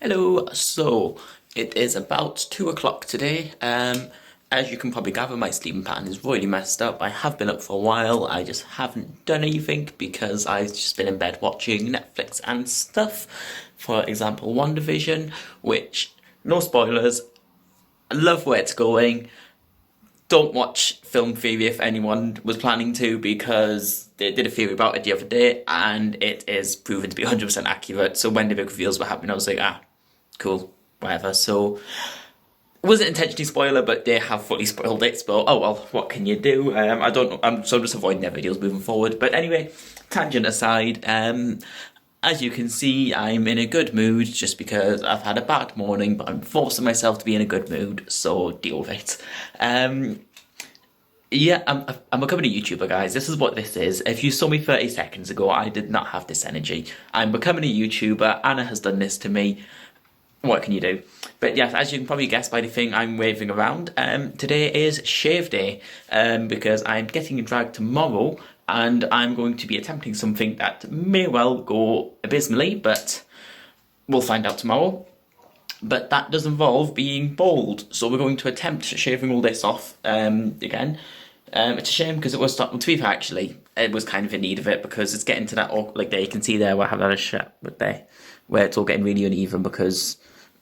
Hello, so it is about 2 o'clock today. As you can probably gather, my sleeping pattern is really messed up. I have been up for a while, I just haven't done anything because I've just been in bed watching Netflix and stuff. For example, WandaVision, which, no spoilers, I love where it's going. Don't watch Film Theory if anyone was planning to, because they did a theory about it the other day and it is proven to be 100% accurate. So when the big reveals were happening, I was like, cool, whatever. So it wasn't intentionally spoiler, but they have fully spoiled it. So oh well, what can you do? I don't know. I'm just avoiding their videos moving forward. But anyway, tangent aside, as you can see, I'm in a good mood just because I've had a bad morning, but I'm forcing myself to be in a good mood. So deal with it. Yeah, I'm becoming a YouTuber, guys. This is what this is. If you saw me 30 seconds ago, I did not have this energy. I'm becoming a YouTuber. Anna has done this to me. What can you do? But yes, as you can probably guess by the thing I'm waving around, today is shave day, because I'm getting a drag tomorrow, and I'm going to be attempting something that may well go abysmally, but we'll find out tomorrow. But that does involve being bald, so we're going to attempt shaving all this off again. It's a shame because it was, well, to be fair, actually, it was kind of in need of it because it's getting to that, like there you can see there where I have that shot with there, where it's all getting really uneven because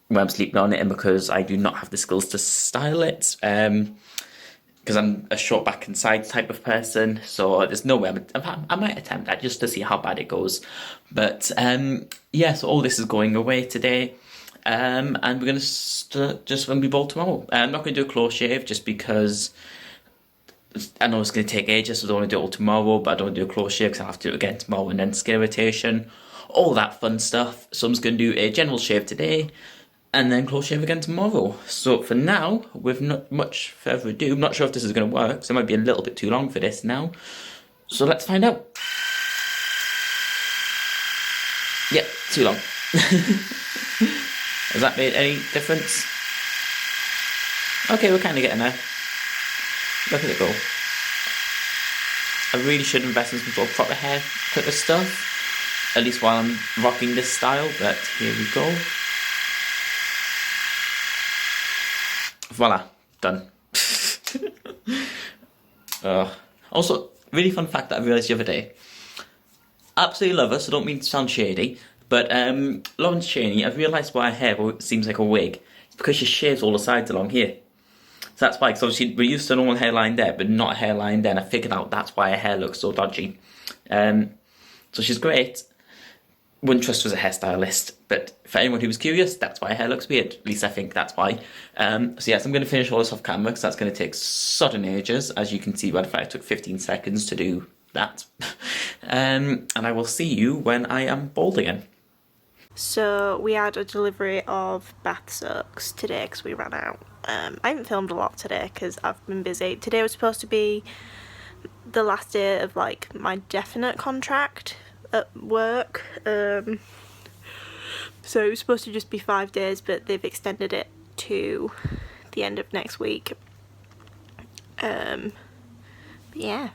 when I'm sleeping on it and because I do not have the skills to style it. Because I'm a short back and side type of person, so there's no way I might attempt that just to see how bad it goes. But yeah, so all this is going away today. And we're going to just when we bowl tomorrow. I'm not going to do a close shave just because I know it's going to take ages, so I don't want to do it all tomorrow, but I don't want to do a close shave because I'll have to do it again tomorrow and then skin irritation, all that fun stuff. So I'm just going to do a general shave today and then close shave again tomorrow. So for now, with not much further ado, I'm not sure if this is going to work, so it might be a little bit too long for this now. So let's find out. Yep, too long. Has that made any difference? Okay, we're kind of getting there. Look at it go. I really should invest in some sort of proper hair clipper stuff, at least while I'm rocking this style, but here we go. Voila, done. Also, really fun fact that I realised the other day. Absolutely love her, so don't mean to sound shady, but Lawrence Chaney, I've realised why her hair seems like a wig. It's because she shaves all the sides along here. So that's why, because obviously we're used to a normal hairline there, but not a hairline there, and I figured out that's why her hair looks so dodgy. So she's great. Wouldn't trust her as a hairstylist, but for anyone who was curious, that's why her hair looks weird. At least I think that's why. So yes, I'm going to finish all this off camera, because that's going to take sudden ages. As you can see by the fact it took 15 seconds to do that. And I will see you when I am bald again. So we had a delivery of bath soaks today because we ran out. I haven't filmed a lot today because I've been busy. Today was supposed to be the last day of like my definite contract at work. So it was supposed to just be 5 days, but they've extended it to the end of next week. But yeah,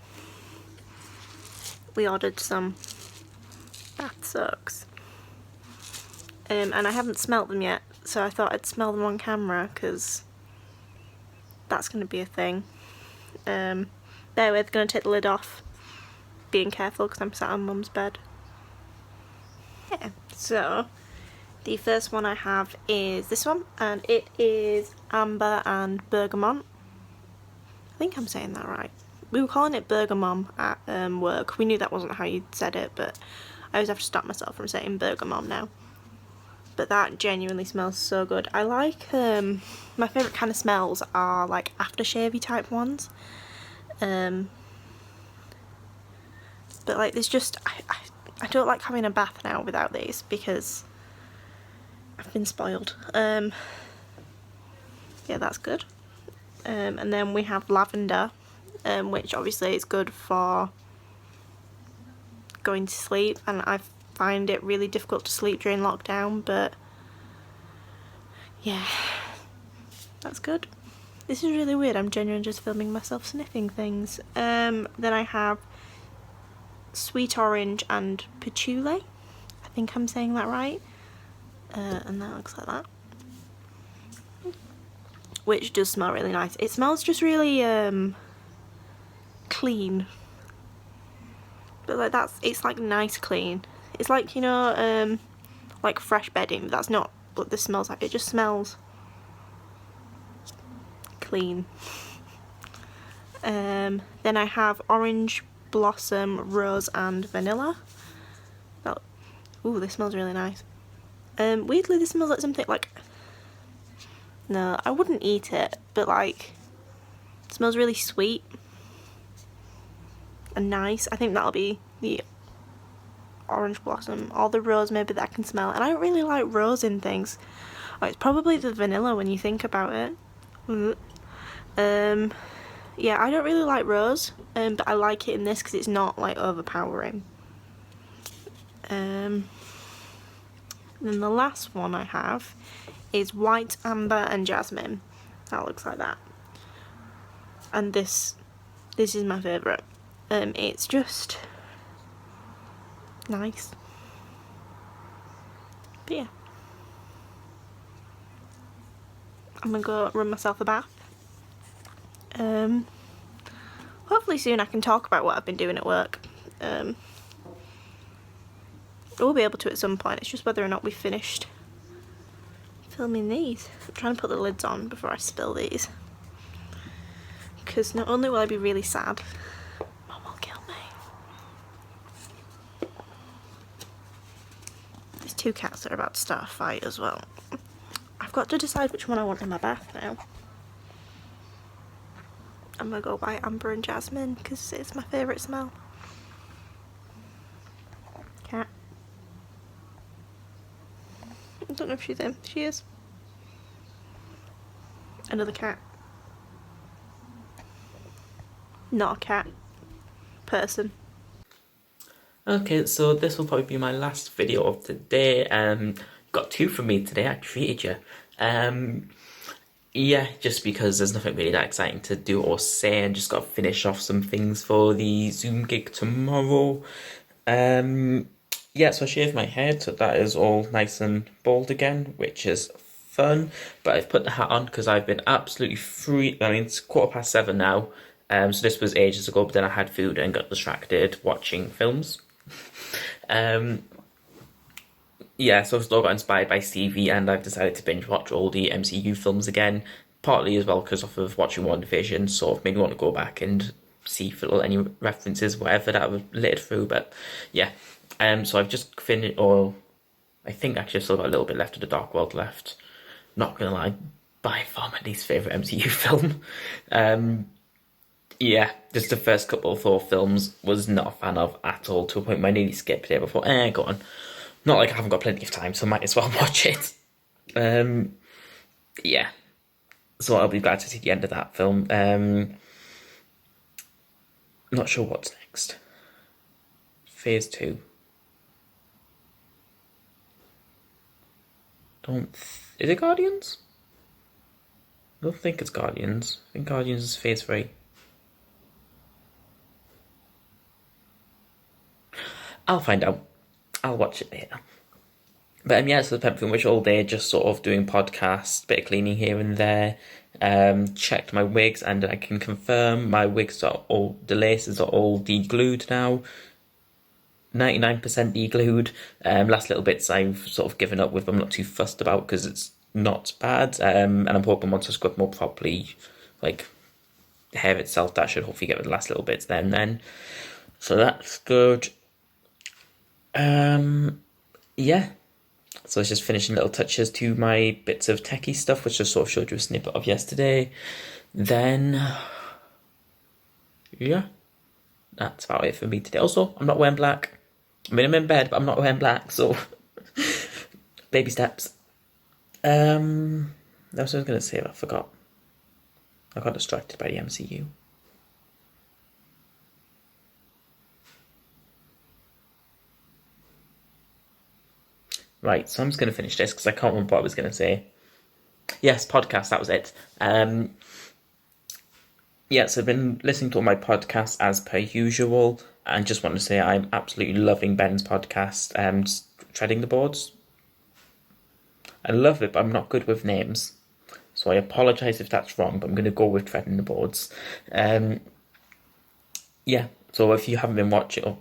we ordered some bath soaks. And I haven't smelt them yet, so I thought I'd smell them on camera because that's going to be a thing. Bear with, going to take the lid off, being careful because I'm sat on Mum's bed. Yeah, so the first one I have is this one, and it is amber and bergamot. I think I'm saying that right. We were calling it bergamot at work. We knew that wasn't how you said it, but I always have to stop myself from saying bergamot now. But that genuinely smells so good. I like, my favourite kind of smells are like aftershave-y type ones. But like there's just, I don't like having a bath now without these because I've been spoiled. Yeah, that's good. And then we have lavender, which obviously is good for going to sleep, and I find it really difficult to sleep during lockdown, but yeah, that's good. This is really weird, I'm genuinely just filming myself sniffing things. Then I have sweet orange and patchouli, I think I'm saying that right. And that looks like that. Which does smell really nice. It smells just really clean. But like it's like nice clean. It's like, you know, like fresh bedding, but that's not what this smells like. It just smells clean. Then I have orange blossom, rose and vanilla. Ooh, this smells really nice. Weirdly this smells like something like, no, I wouldn't eat it, but like, it smells really sweet and nice. I think that'll be the orange blossom, or the rose maybe that I can smell. And I don't really like rose in things. Oh, it's probably the vanilla when you think about it. Yeah, I don't really like rose, but I like it in this because it's not like overpowering. Then the last one I have is white, amber and jasmine. That looks like that. And this is my favourite. It's just nice. But yeah, I'm gonna go run myself a bath. Hopefully soon I can talk about what I've been doing at work. We'll be able to at some point. It's just whether or not we've finished filming these. I'm trying to put the lids on before I spill these, because not only will I be really sad, Mum will kill me. There's 2 cats that are about to start a fight as well. I've got to decide which one I want in my bath now. I'm gonna go by amber and jasmine because it's my favourite smell. Cat. I don't know if she's in. She is. Another cat. Not a cat. Person. Okay, so this will probably be my last video of the day. Got 2 from me today. I treated you. Yeah, just because there's nothing really that exciting to do or say, and just got to finish off some things for the Zoom gig tomorrow. Yeah, so I shaved my head, so that is all nice and bald again, which is fun. But I've put the hat on because I've been absolutely free. I mean, it's 7:15 now. So this was ages ago, but then I had food and got distracted watching films. Yeah, so I've still got inspired by Stevie, and I've decided to binge watch all the MCU films again, partly as well because of watching WandaVision, sort of made me want to go back and see if any references, whatever, that I've lit through. But yeah, so I've just finished, or I think actually I've still got a little bit left of The Dark World left. Not gonna lie, by far my least favourite MCU film. Yeah, just the first couple of Thor films was not a fan of at all, to a point where I nearly skipped it before, go on. Not like I haven't got plenty of time, so I might as well watch it. Yeah. So I'll be glad to see the end of that film. Not sure what's next. Phase 2. Is it Guardians? I don't think it's Guardians. I think Guardians is Phase 3. I'll find out. I'll watch it later. But yeah, so the pretty much all day just sort of doing podcasts, bit of cleaning here and there. Checked my wigs, and I can confirm my wigs are all, the laces are all de-glued now. 99% de-glued. Last little bits I've sort of given up with, I'm not too fussed about because it's not bad. And I'm hoping once I scrub more properly, like the hair itself, that should hopefully get rid of the last little bits then. So that's good. Yeah, so it's just finishing little touches to my bits of techie stuff, which I sort of showed you a snippet of yesterday. Then, yeah, that's about it for me today. Also, I'm not wearing black. I mean, I'm in bed, but I'm not wearing black, so baby steps. That was what I was going to say, but I forgot. I got distracted by the MCU. Right, so I'm just going to finish this because I can't remember what I was going to say. Yes, podcast, that was it. Yeah, so I've been listening to all my podcasts as per usual, and just want to say I'm absolutely loving Ben's podcast, Treading the Boards. I love it, but I'm not good with names. So I apologise if that's wrong, but I'm going to go with Treading the Boards. Yeah, so if you haven't been watching or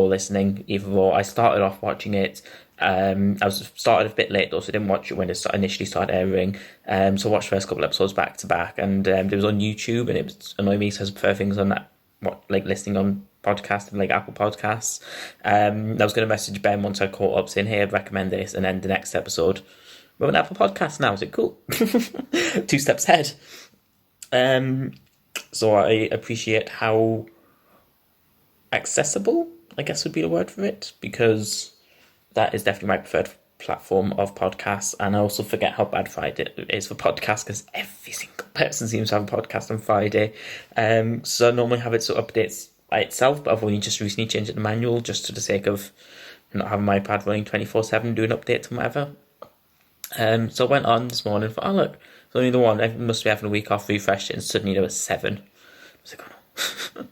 listening, either or, I started off watching it. I was started a bit late though, so I didn't watch it when it initially started airing. So I watched the first couple episodes back to back, and it was on YouTube, and it was annoying me because I prefer things on that, listening on podcasts and Apple Podcasts. I was going to message Ben once I caught up, saying, "Hey, I'd recommend this," and then the next episode, we're on Apple Podcasts now. Is it cool? 2 steps ahead. So I appreciate how accessible, I guess would be the word for it, because that is definitely my preferred platform of podcasts. And I also forget how bad Friday is for podcasts, because every single person seems to have a podcast on Friday. So I normally have it so updates by itself, but I've only just recently changed it to manual, just for the sake of not having my iPad running 24/7 doing updates and whatever. So I went on this morning and thought, oh look, it's only the one, I must be having a week off, refreshed it, and suddenly there was 7. I was like, oh no.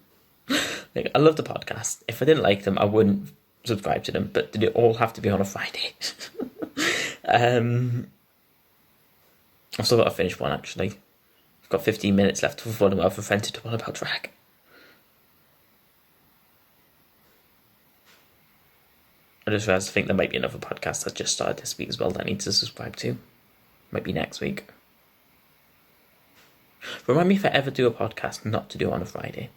I love the podcast. If I didn't like them, I wouldn't subscribe to them, but did it all have to be on a Friday? I've still got to finish one, actually. I've got 15 minutes left before I'm over offended to one about drag. I just realised I think there might be another podcast that just started this week as well that I need to subscribe to. Might be next week. Remind me if I ever do a podcast not to do on a Friday.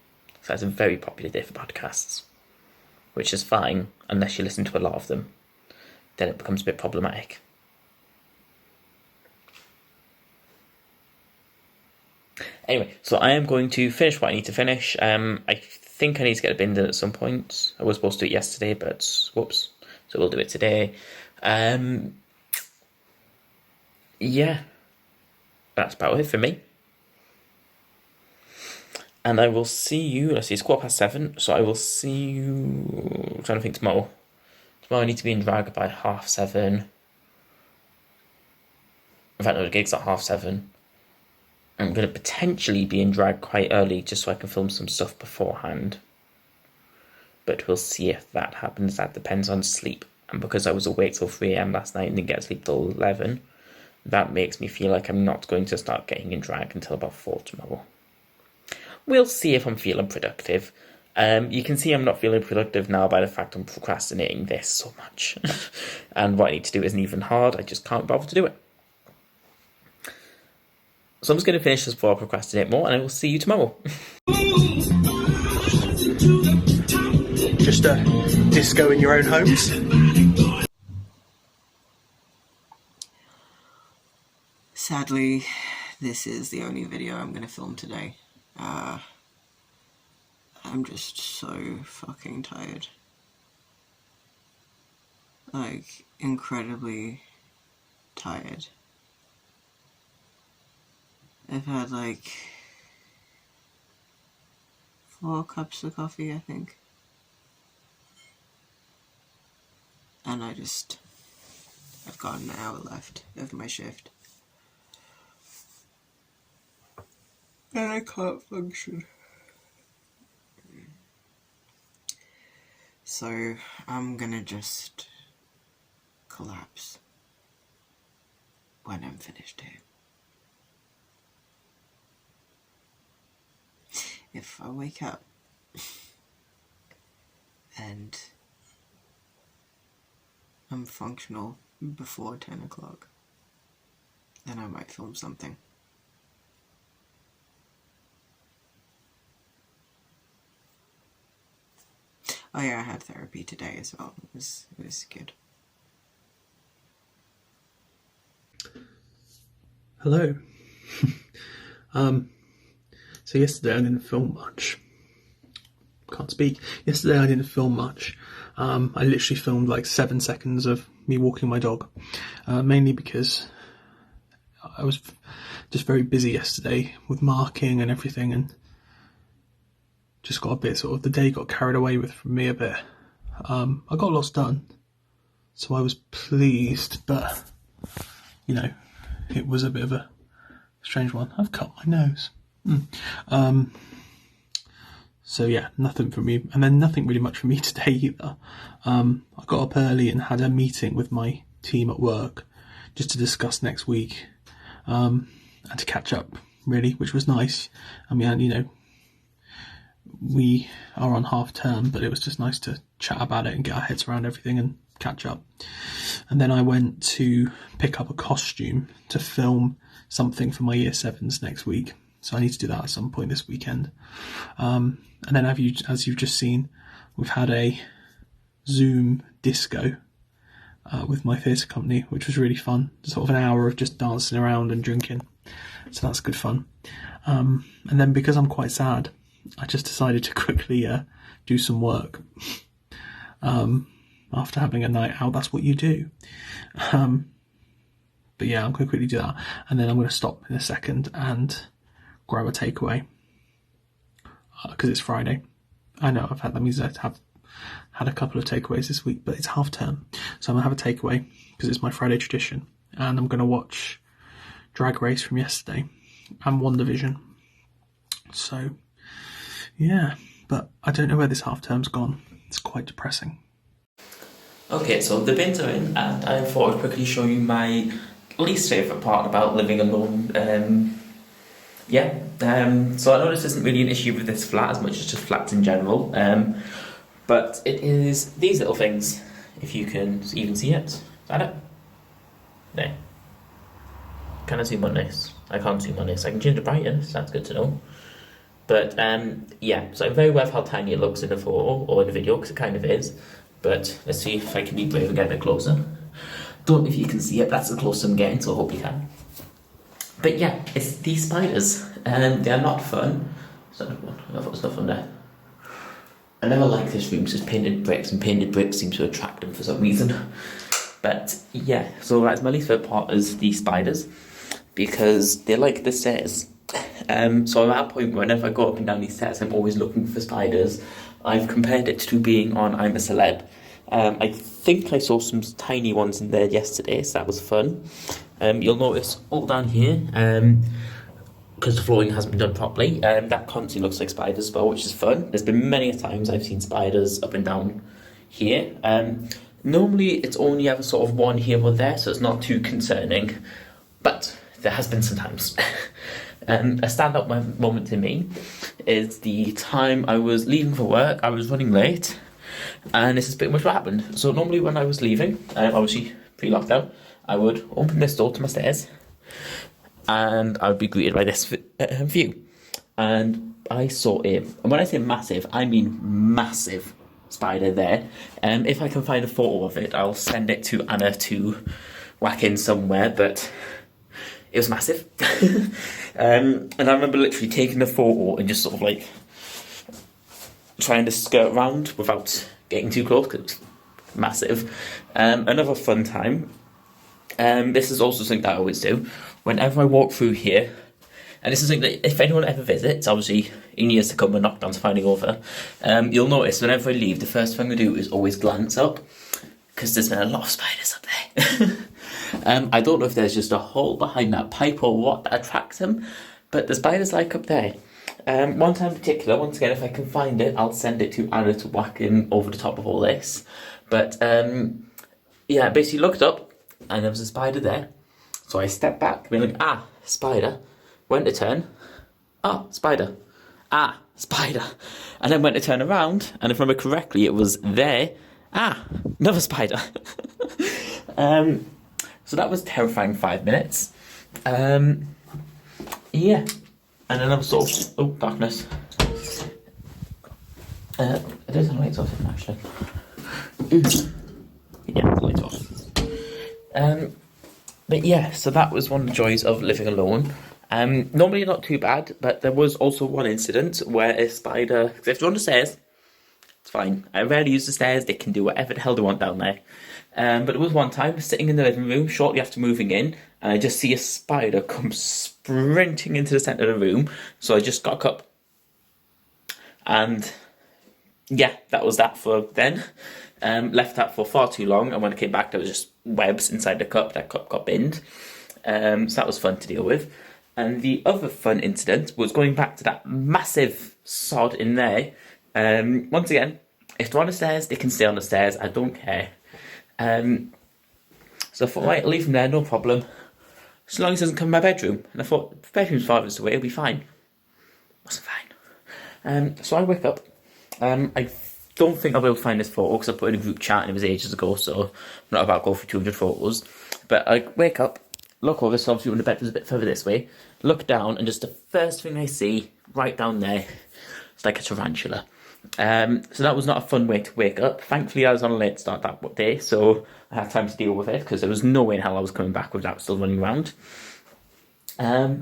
So that's a very popular day for podcasts, which is fine unless you listen to a lot of them. Then it becomes a bit problematic. Anyway, so I am going to finish what I need to finish. I think I need to get a bin done at some point. I was supposed to do it yesterday, but whoops. So we'll do it today. Yeah, that's about it for me. And I will see you, let's see, it's 7:15, so I will see you, I'm trying to think tomorrow. Tomorrow I need to be in drag by 7:30. In fact, no, the gig's at 7:30. I'm going to potentially be in drag quite early, just so I can film some stuff beforehand. But we'll see if that happens. That depends on sleep. And because I was awake till 3 AM last night and didn't get to sleep till 11, that makes me feel like I'm not going to start getting in drag until about 4 tomorrow. We'll see if I'm feeling productive. You can see I'm not feeling productive now by the fact I'm procrastinating this so much. And what I need to do isn't even hard. I just can't bother to do it. So I'm just going to finish this before I procrastinate more, and I will see you tomorrow. Just disco in your own homes. Sadly, this is the only video I'm going to film today. I'm just so fucking tired. Like, incredibly tired. I've had like 4 cups of coffee, I think. And I've got an hour left of my shift. And I can't function. So I'm gonna just collapse when I'm finished here. If I wake up and I'm functional before 10 o'clock, then I might film something. Oh yeah, I had therapy today as well. It was good. Hello. So yesterday I didn't film much. Can't speak. Yesterday I didn't film much. I literally filmed like 7 seconds of me walking my dog. Mainly because I was just very busy yesterday with marking and everything, and just got a bit the day got carried away with from me a bit. I got lots done, so I was pleased, but it was a bit of a strange one. I've cut my nose. So yeah, nothing for me, and then nothing really much for me today either. I got up early and had a meeting with my team at work just to discuss next week, and to catch up, really, which was nice. I mean, you know, we are on half term, but it was just nice to chat about it and get our heads around everything and catch up. And then I went to pick up a costume to film something for my year 7s next week, so I need to do that at some point this weekend. And then as you've just seen, we've had a Zoom disco with my theatre company, which was really fun. Sort of an hour of just dancing around and drinking, so that's good fun. And then because I'm quite sad, I just decided to quickly do some work. After having a night out, that's what you do. But yeah, I'm going to quickly do that, and then I'm going to stop in a second and grab a takeaway because it's Friday. I know that means I have had a couple of takeaways this week, but it's half term, so I'm going to have a takeaway because it's my Friday tradition, and I'm going to watch Drag Race from yesterday and WandaVision. So yeah, but I don't know where this half term's gone. It's quite depressing. Okay, so the bins are in, and I thought I'd quickly show you my least favourite part about living alone. So I know this isn't really an issue with this flat as much as just flats in general, but it is these little things, if you can even see it. Is that it? No. Can I zoom on this? I can't zoom on this. I can change the brightness, that's good to know. But yeah, so I'm very aware of how tiny it looks in the photo or in the video, because it kind of is. But let's see if I can be brave and get a bit closer. Don't know if you can see it, but that's the closest I'm getting, so I hope you can. But yeah, it's these spiders, and they're not fun. So there's nothing there. I never like this room, it's just painted bricks, and painted bricks seem to attract them for some reason. But yeah, so that's my least favourite part is these spiders, because they're like the stairs. So at that point, whenever I go up and down these stairs, I'm always looking for spiders. I've compared it to being on I'm a Celeb. I think I saw some tiny ones in there yesterday, so that was fun. You'll notice all down here, because the flooring hasn't been done properly, that constantly looks like spiders as well, which is fun. There's been many times I've seen spiders up and down here. Normally it's only ever sort of one here or there, so it's not too concerning, but there has been some times. A standout moment to me is the time I was leaving for work. I was running late, and this is pretty much what happened. So normally when I was leaving, obviously pre-lockdown, I would open this door to my stairs, and I would be greeted by this view. And I saw and when I say massive, I mean massive spider there. If I can find a photo of it, I'll send it to Anna to whack in somewhere, but it was massive. And I remember literally taking the photo and just sort of like trying to skirt around without getting too close because it was massive. Another fun time, this is also something that I always do. Whenever I walk through here, and this is something that if anyone ever visits, obviously in years to come when lockdown's finally over, you'll notice whenever I leave, the first thing I do is always glance up, because there's been a lot of spiders up there. I don't know if there's just a hole behind that pipe or what that attracts them, but the spiders like up there. One time in particular, once again, if I can find it, I'll send it to Anna to whack in over the top of all this. But yeah, I basically looked up and there was a spider there. So I stepped back, being like, spider. Went to turn, spider. Spider. And then went to turn around, and if I remember correctly, it was there. Another spider. So that was terrifying 5 minutes. Yeah. And then I was sort of... darkness. It is the lights off, actually. Yeah, the lights off. But yeah, so that was one of the joys of living alone. Normally not too bad, but there was also one incident where a spider... if you're on the stairs, it's fine. I rarely use the stairs, they can do whatever the hell they want down there. But it was one time, sitting in the living room shortly after moving in, and I just see a spider come sprinting into the centre of the room. So I just got up. And yeah, that was that for then. Left that for far too long, and when I came back there was just webs inside the cup. That cup got binned. So that was fun to deal with. And the other fun incident was going back to that massive sod in there. Once again, if they're on the stairs, they can stay on the stairs. I don't care. So I thought, right, I'll leave him there, no problem. As long as he doesn't come in my bedroom. And I thought, the bedroom's 5 minutes away, it'll be fine. Wasn't fine. So I wake up. I don't think I'll be able to find this photo because I put it in a group chat and it was ages ago, so I'm not about to go through 200 photos. But I wake up, look over, so obviously when the bedroom's a bit further this way, look down, and just the first thing I see, right down there, it's like a tarantula. So that was not a fun way to wake up. Thankfully, I was on a late start that day, so I had time to deal with it, because there was no way in hell I was coming back with that still running around. As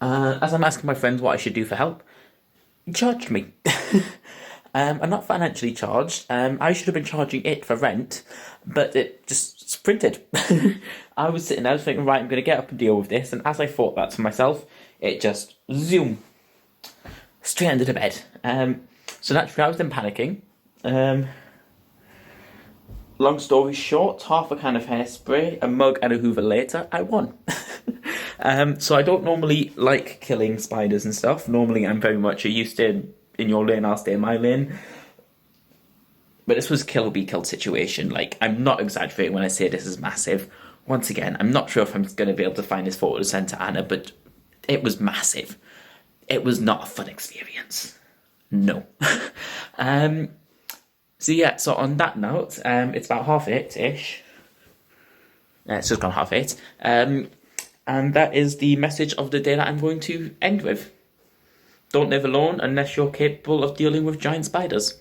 I'm asking my friends what I should do for help, he charged me. I'm not financially charged. I should have been charging it for rent, but it just sprinted. I was sitting there thinking, right, I'm going to get up and deal with this, and as I thought that to myself, it just zoom straight under the bed. So naturally, I was then panicking. Long story short, half a can of hairspray, a mug, and a Hoover later, I won. So I don't normally like killing spiders and stuff. Normally, I'm very much a you stay in your lane, I'll stay in my lane. But this was a kill or be killed situation. Like, I'm not exaggerating when I say this is massive. Once again, I'm not sure if I'm going to be able to find this photo to send to Anna, but it was massive. It was not a fun experience. No. So yeah, so on that note, it's about 8:30ish. It's just gone 8:30. And that is the message of the day that I'm going to end with. Don't live alone unless you're capable of dealing with giant spiders.